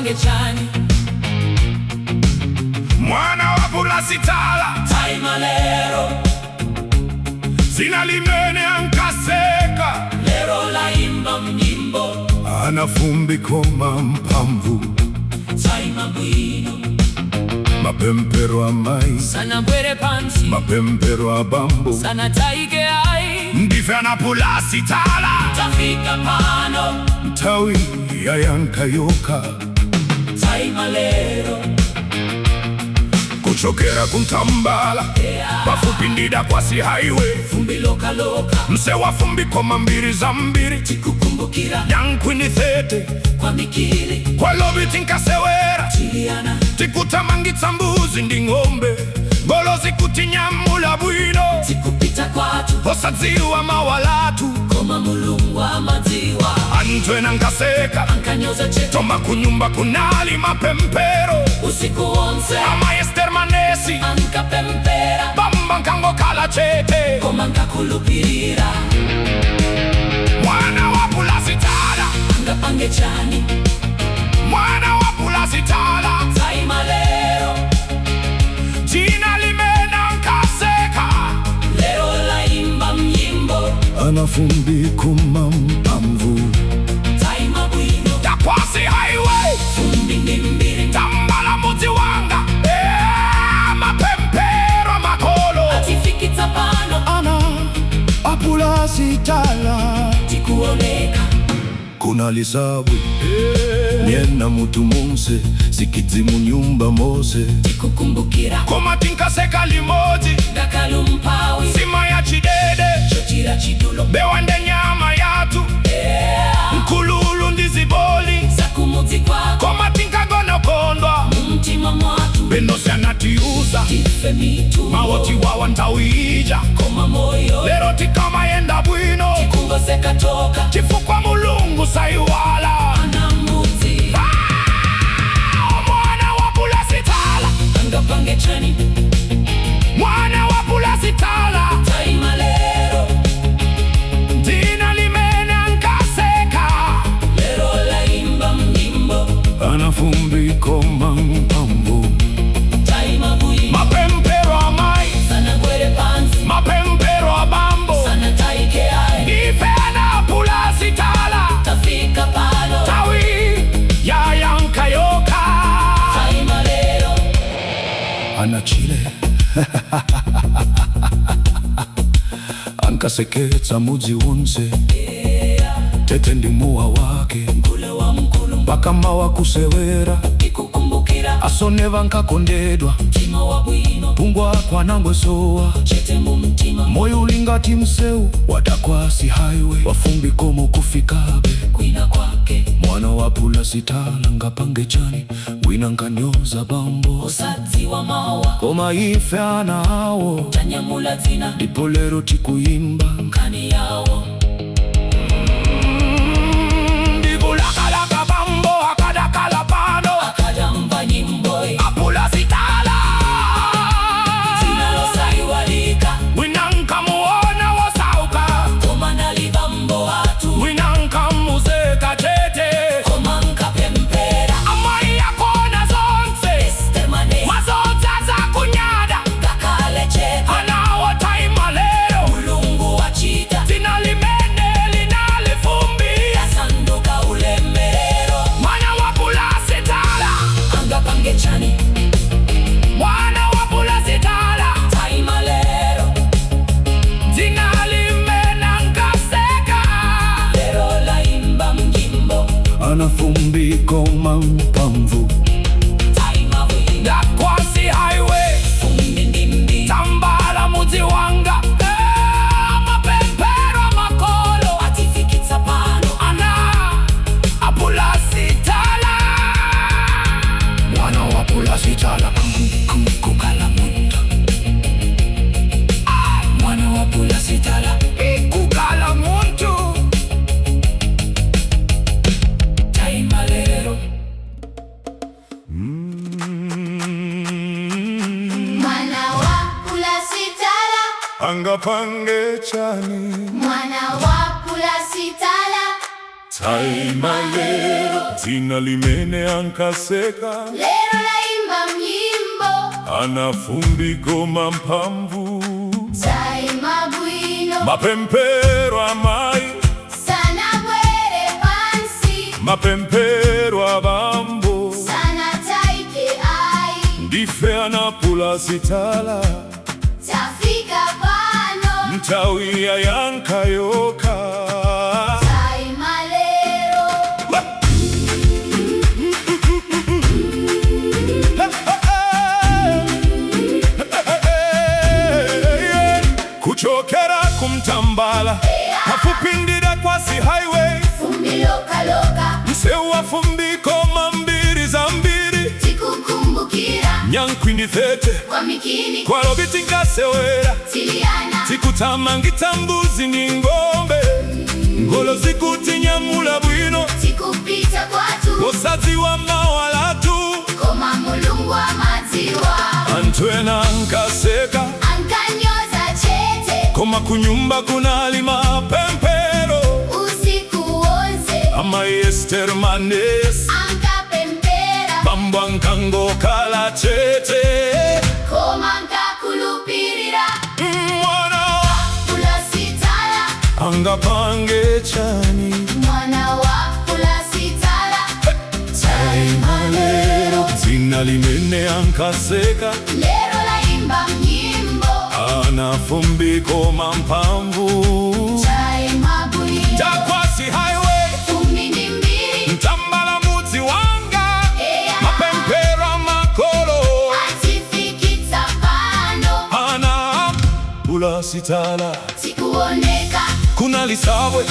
pange chani mwana wa Pulasitala taima lero zina limene ankaseka lero laimba mnyimbo anafumbi koma mpamvu taima bwino mapempero amai sana bwere pansi mapempero abambo sana taige ai ndife na Pulasitala tafika pano mtawi ya yankayoka taima lero kuchokera kuntambala pafupi ndida kwasi highway fumbi loka loka mse wa fumbi koma mbiri za mbiri tikukumbukira yankwini thete kwa mikili kwa lobi tinkasewera tiliana tikutamangitsa mbuzi ndi ng'ombe ngolo zikutinyamula bwino tikupita kwatu osadziwa mawalatu koma mulungu wa madziwa antwena nkaseka ankanyoza cheto toma kunyumba kunali mapempero usiku wonse ama Ester Manesi ankapempera bamba nkangokhala chete koma nkakulupirira mwana wa Pulasitala angapange chani mwana wa Pulasitala taima lero jina limena nkaseka lero laimba mnyimbo anafumbi koma mpamvu taima bwino takwasi highway fumbi ndimbiri tambala mudzi wanga mapempero makolo atifikitsa pano ana a Pulasitala tikuoneka kuna lisabu nyena mutu monse sikidzimu nyumba mose tikukumbukira koma tinkaseka limodzi ngakalumpawi sima ya chidede chotira chidulo bewande nyama yatu nkululu ndi ziboli zakumudzi kwako koma tinkagonokondwa mumtima mwatu benosi anatiuza tife mitu mawoti wawa ntawija koma moyo lero tikamayenda bwino tikungozeka toka chifukwa mulungu saiwala anamudzi mwana wa Pulasitala angapange chani mwana wa Pulasitala taima lero jina limene ankaseka lero laimba mnyimbo anafumbi koma mpamvu taima bwino mapempero amai sana bwere pansi mapempero abambo sana taike ai ife na Pulasitala tafika pano tawi ya yankayoka taima lero anachile ankaseketsa mudzi wonse tete ndi muwa wake ule wa mkulu mpaka mawa kusewera tikukumbukira asoneva nkakondedwa mtima wa bwino pungwa kwanangwe sowa chete mumtima moyo ulingati mseu watakwasi highway wafumbi komo kufikabe kwina kwake mwana wa Pulasitala ngapange chani wina nkanyoza bambo osadziwa mawa koma ife ana awo tanyamula dzina ndipo lero tikuyimba nkani yawo ndikulakalaka bambo akadakala pano akadamba nyimboi a Pulasitala dzina losaiwalika wina nkamuona wosauka koma nalivambo watu wina nkamuzeka chete koma nkapempera amai yakona zonse Ester Manesi mazodza za kunyada ngakale chete anawo taima lero mulungu wachita dzina limene linalifumbi yasanduka ulemerero mwana wa Pulasitala angapange chani mwana wa Pulasitala taima lero dzina limene ankaseka lero laimba mnyimbo anafumbi koma mpamvu taima bwino ndakwasi highway fumbi ndimbi tambala mudzi wanga mapempero makolo atifikitsa pano ana a Pulasitala mwana wa Pulasitala kukala muntu mwana wa Pulasitala ikukala muntu taima lero Mwana wa Pulasitala, angapange chani mwana wa Pulasitala, Taima lero zina limene ankaseka, lero laimba mnyimbo anafumbi goma mpamvu. Taima bwino Mapempero amai sana bwere pansi, mapempero abambo sana taike ai, ndife anapula sitala tafika pano mtawia yankayoka. Taima lero Kuchokera kumtambala hafupindira kwasi highway, fumbi loka loka msewa fumbiko mambiri za mbiri tikukumbukira nyankwindi thete kwa mikini kwa robiti nkasewera tiliana tikutamangita mbuzi ni ngombe ngolo zikutinyamula bwino tikupita kwatu osazi wa mawalatu koma mulungu wa maziwa antwena nkaseka ankanyoza chete koma kunyumba kunali mapempero usiku wonse ama Esther Manes ankapempera bambo ankango kala chete koma nkakulupirira mwana pulasitala angapange chani mwana wa pulasitala Taima lero zina limene ankaseka, lero laimba mnyimbo anafumbiko mampamvu. Taima bwino Takwasi highway fumbi ndi mbiri mtambala mudzi wanga eya mapempero makolo atifikitsa pano ana pulasitala tikuoneka kuna lisabwe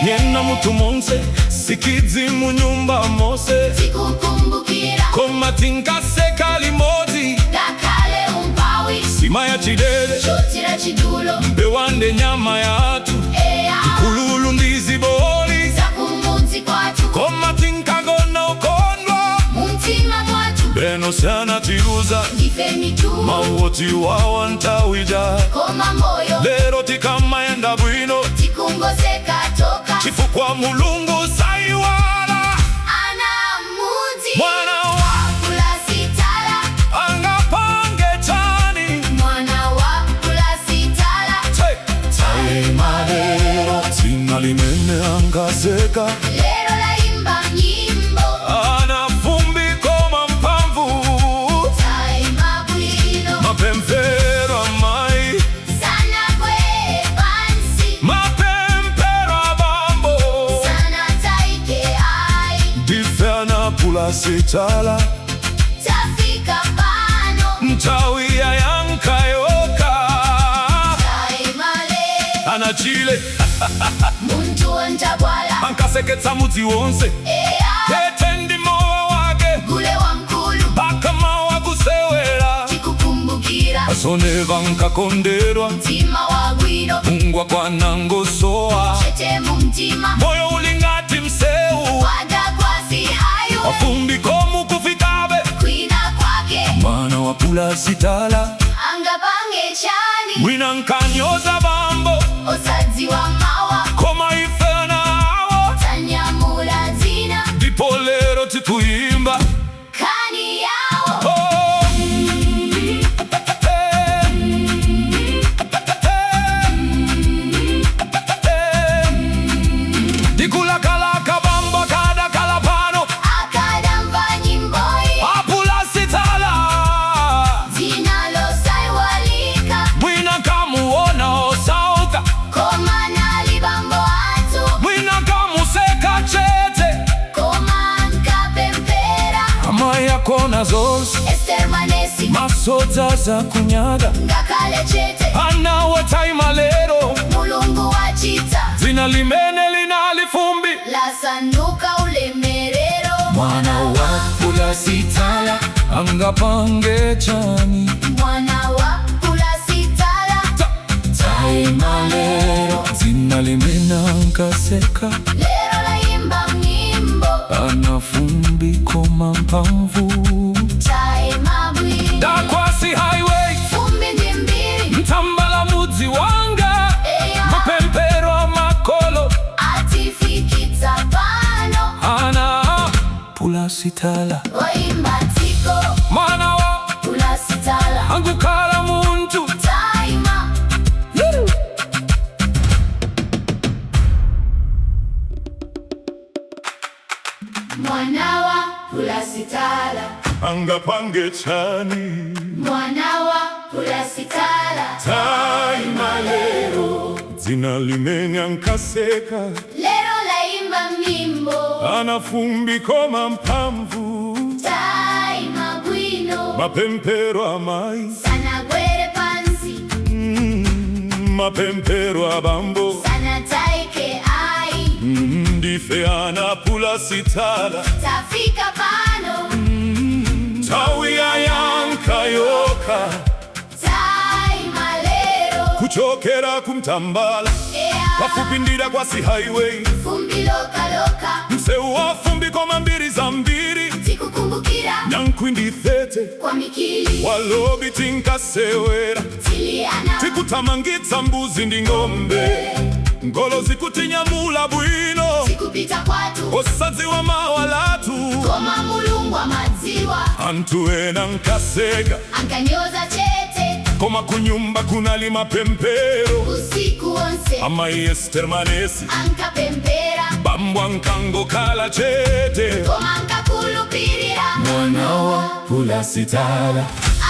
nyena mutu monse sikidzi munyumba mose tikukumbukira koma tinkaseka limodzi ngakale umpawi sima ya chidere chotira chidulo mbewande nyama yatu eya kululu ndiziboli zakumudzi kwatu koma tinkagona ukondwa mumtima mwatu beno sana tiuza ndife mituma mauoti wawa ntawija koma moyo lero tikamayenda bwino tikungozeka toka chifukwa mulungu saiwala ana mudzi mwana wa pulasitala angapange chani mwana wa pulasitala Taima lero zina limene ankaseka, lero laimba mnyimbo anafumbiko mampamvu. Taima bwino Mapempero amai sana bwere pansi, mapempero abambo sana taike ai, ndife anapula sitala tafika pano mtawia yankayoka. Taima lero Anachile muntu ontabwala ankaseketsa mudzi wonse eya tetendi mowa wake gule wa mkulu bakama wakusewera tikukumbukira asoneva nkakonderwa mtima wa gwiro mungwa kwanangosowa chete mumtima moyo ulingati mseu wada kwasi hayo wafumbiko mukufikabe kwina kwake mwana wa pulasitala angapange chani mwina nkanyoza bambo osadzi wa mawa koma ife nawo tanyamula dzina ndipo lero tikuyimba kani yawo oh. Dikulakalaka bambo kada kalapano akadamva nyimboi apulasitala dzina losaiwalika mwina kamuona osauka koma nali bambo atu mwina kamuseka chete koma nkapempera ama yakona zonse Esther Manesi masodza za kunyaga ngakale chete anawo Taima lero mulungu wachita zina limene linalifumbi lasanduka ulemerero mwana wa pulasitala angapange chani mwana wa pulasitala Taima lero zina limene ankaseka, lero laimba mnyimbo anafumbiko mampamvu. Taima bwino Takwasi highway fumbi ndi mbiri mtambala mudzi wanga eya mapempero makolo atifikitsa pa sitala Waimba tiko mwana wa pula sitala angukala muntu taima mwana wa pula sitala angapange chani mwana wa pula sitala taima lero zina limenya nkaseka lero laimba mimbo anafumbiko mampamvu taima bwino mapempero amai sana gwere pansi mapempero abambo sana taike ai ndife anapula sitala tafika pano tawia yankayoka taima lero kuchokera kumtambala wafupindira kwa si highway fumbi lokaloka mseu wafumbiko mambiri za mbiri tikukumbukira nyankwindi thete kwa mikili walobi tinkasewera tiliana tikutamangitsa mbuzi ndi ng'ombe ngolo zikutinyamula bwino tikupita kwatu osadziwa mawalatu koma mulungu wa madziwa antu ena nkaseka ankanyoza chete koma kunyumba kunali mapempero usiku wonse amayi Ester Manesi ankapempera bambwa nkangokhala chete koma ankakulupirira mwana wa pula sitala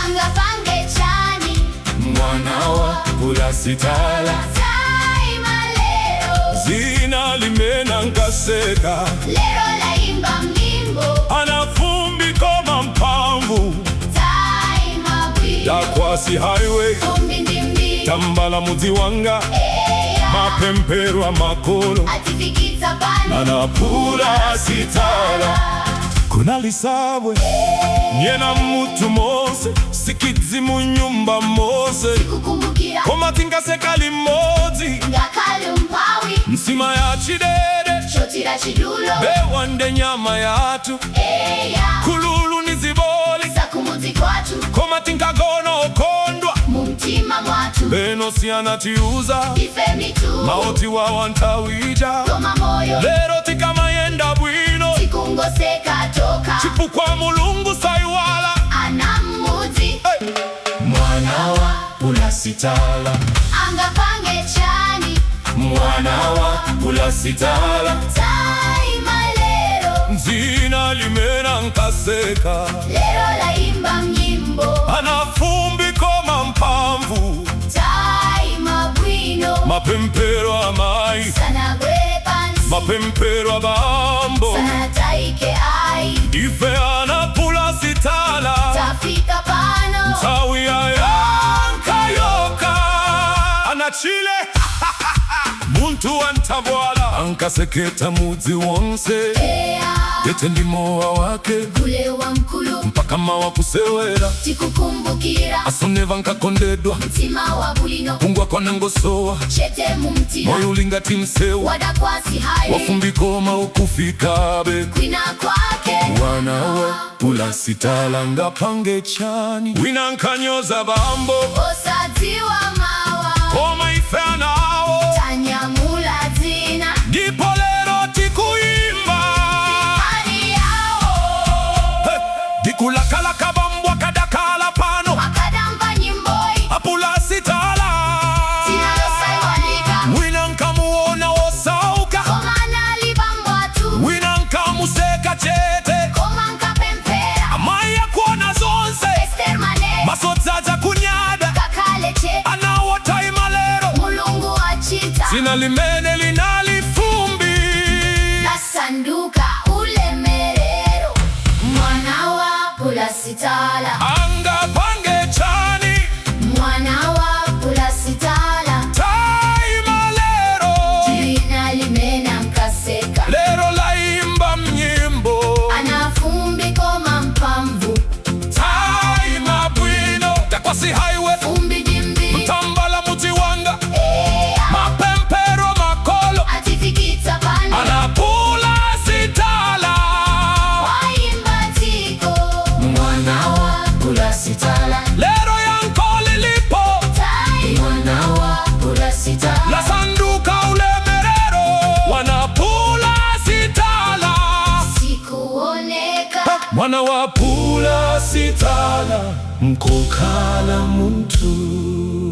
angapange chani mwana wa pula sitala taima lero zina limena nkaseka lero laimba mlimbo anafumbiko mampamvu taima bwino dakwasi highway fumbi ndimbi tambala mudzi wanga eya mapempero amakolo atifikitsa pano anapula sitala kuna lisabwe nyena mutu mose sikidzi munyumba mose kukumbukira koma tingaseka limodzi ngakhale umphawi nsima ya chidere chotira chidulo bewande nyama yatu eya kululu ni ziboli sakumudzi kwatu koma tinkagona okondwa mumtima mwatu beno sianatiuza ife mitu maoti wawantawija koma moyo lero tikamayenda bwino tikungoseka toka chifukwa mulungu saiwala anamudzi mwana wa pula sitala angapange chani mwana wa pula sitala taima lero zina limena nkaseka lero laimba mnyimbo anafumbiko mampamvu taima bwino mapempero amayi sana gwere pansi mapempero abambo sana taike ai ife anapula sitala tafika pano tawia yankayoka anachile muntu wantambwala ankaseketa mudzi wonse eya tete ndimowa wake kule wa mkulu mpaka mawa kusewera tikukumbukira asoneva nkakondedwa mtima wa bulino pungwa kwanangosowa chete mumtira moyo ulingati msewu wadakwasi hai wafumbikoma ukufikabe kwina kwake mwana wa pula sitala ngapange chani wina nkanyoza bambo osadziwa mawa koma ife anawo tanyamula zina ndipo lero tikuimba ani yao dikulakalaka bambwa kadakala pano wakadamba nyimboi apula sitala tinalosaiwanika wina nkamuona osauka koma nalibambwa tu wina nkamuseka chete koma nkapempera amayi yakuona zonse Ester Manesi masodzaza kunyada kakale che anawo taima lero mulungu wachita zina limene linalifumbi nasanduka ulemerero mwana wa pula sitala angapange chani mwana wa pula sitala taima lero jina limena mkaseka lero laimba mnyimbo anafumbiko mampamvu taima bwino dakwasi highway fumbi dimbi mtambala mudzi wanga eya mapempero makolo atifikitsa pano anapula sitala waimba tiko mwana wa pula mwana wa pula sitala nkokala muntu.